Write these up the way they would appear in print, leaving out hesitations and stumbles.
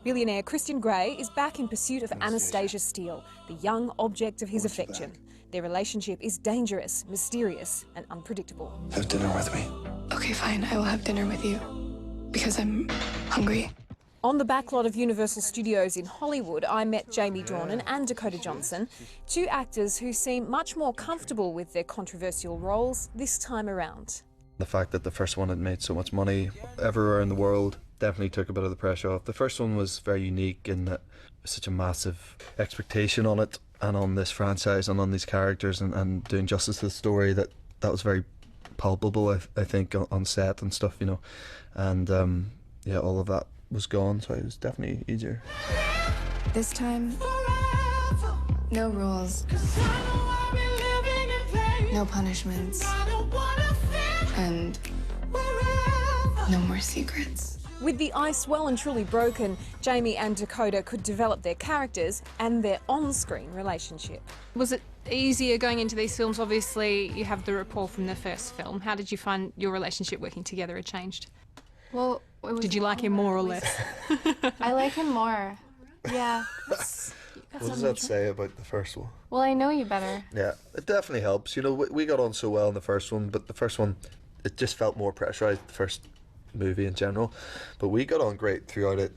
Billionaire Christian Grey is back in pursuit of Anastasia Steele, the young object of his affection. Their relationship is dangerous, mysterious and unpredictable. Have dinner with me. Okay, fine. I will have dinner with you. Because I'm hungry. On the backlot of Universal Studios in Hollywood, I met Jamie Dornan and Dakota Johnson, two actors who seem much more comfortable with their controversial roles this time around. The fact that the first one had made so much money everywhere in the world definitely took a bit of the pressure off. The first one was very unique in that there's such a massive expectation on it and on this franchise and on these characters and doing justice to the story that was very palpable, I think, on set and stuff, you know. And yeah, all of that was gone, so it was definitely easier. This time, no rules, no punishments, and no more secrets. With the ice well and truly broken, Jamie and Dakota could develop their characters and their on-screen relationship. Was it easier going into these films? Obviously, you have the rapport from the first film. How did you find your relationship working together had changed? Well, did you like him more or less? I like him more. Yeah. What does that say about the first one? Well, I know you better. Yeah, it definitely helps. You know, we got on so well in the first one, but the first one, it just felt more pressurised, the first movie in general. But we got on great throughout it,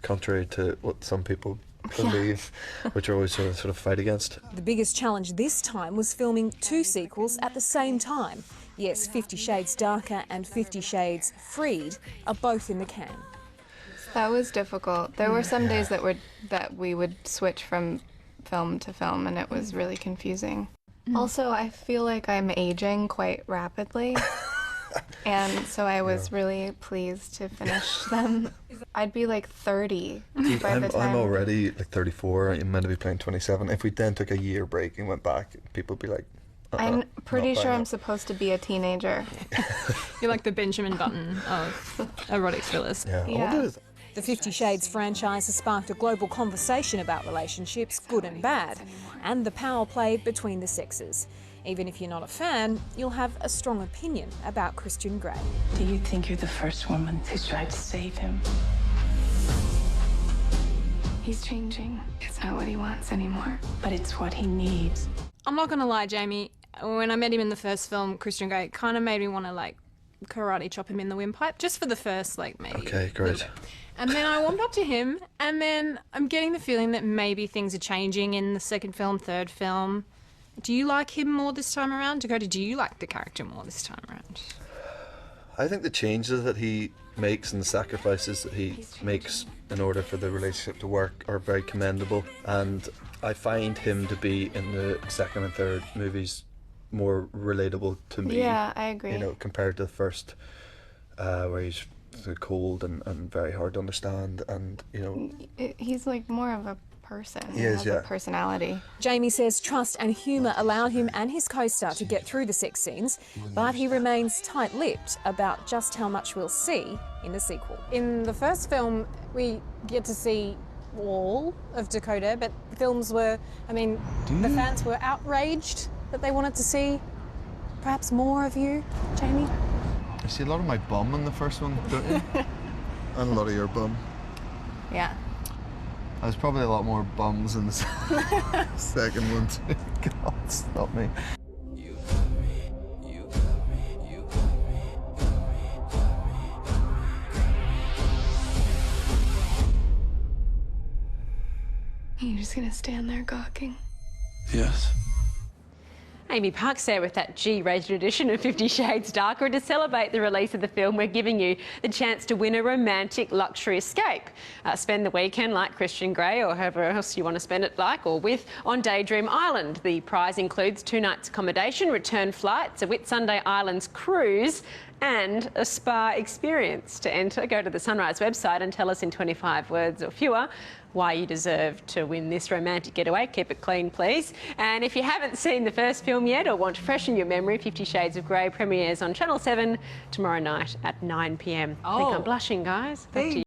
contrary to what some people believe, which are always sort of fight against. The biggest challenge this time was filming two sequels at the same time. Yes, 50 Shades Darker and 50 Shades Freed are both in the can. That was difficult. There were some days that we would switch from film to film, and it was really confusing. Also, I feel like I'm aging quite rapidly, and so I was really pleased to finish them. I'd be like 30 by the time. I'm already like 34. I'm meant to be playing 27. If we then took a year break and went back, people would be like, I'm pretty sure I'm supposed to be a teenager. You're like the Benjamin Button of erotic thrillers. Yeah. The 50 Shades franchise has sparked a global conversation about relationships, good and bad, and the power play between the sexes. Even if you're not a fan, you'll have a strong opinion about Christian Grey. Do you think you're the first woman who's tried to save him? He's changing. It's not what he wants anymore. But it's what he needs. I'm not gonna lie, Jamie. When I met him in the first film, Christian Grey, it kind of made me want to like karate chop him in the windpipe, just for the first maybe. Okay, great. And then I warmed up to him, and then I'm getting the feeling that maybe things are changing in the second film, third film. Do you like him more this time around? Dakota, do you like the character more this time around? I think the changes that he makes and the sacrifices that he makes in order for the relationship to work are very commendable, and I find him to be in the second and third movies more relatable to me. Yeah, I agree. You know, compared to the first, where he's cold and very hard to understand, and you know, he's like more of a person. He has a personality. Jamie says trust and humour allowed him and his co-star to get through the sex scenes, but he remains tight-lipped about just how much we'll see in the sequel. In the first film, we get to see all of Dakota, but the films were, the fans were outraged that they wanted to see perhaps more of you, Jamie. I see a lot of my bum in the first one, don't you? And a lot of your bum. Yeah. There's probably a lot more bums in the second one too. God, stop me. You're just gonna stand there gawking? Yes. Amy Park's there with that G-rated edition of 50 Shades Darker, and to celebrate the release of the film, we're giving you the chance to win a romantic luxury escape. Spend the weekend like Christian Grey, or however else you want to spend it like or with, on Daydream Island. The prize includes 2 nights accommodation, return flights, a Whitsunday Islands cruise and a spa experience. To enter, go to the Sunrise website and tell us in 25 words or fewer why you deserve to win this romantic getaway. Keep it clean, please. And if you haven't seen the first film yet or want to freshen your memory, 50 Shades of Grey premieres on Channel 7 tomorrow night at 9 p.m. I think I'm blushing, guys. Back to you.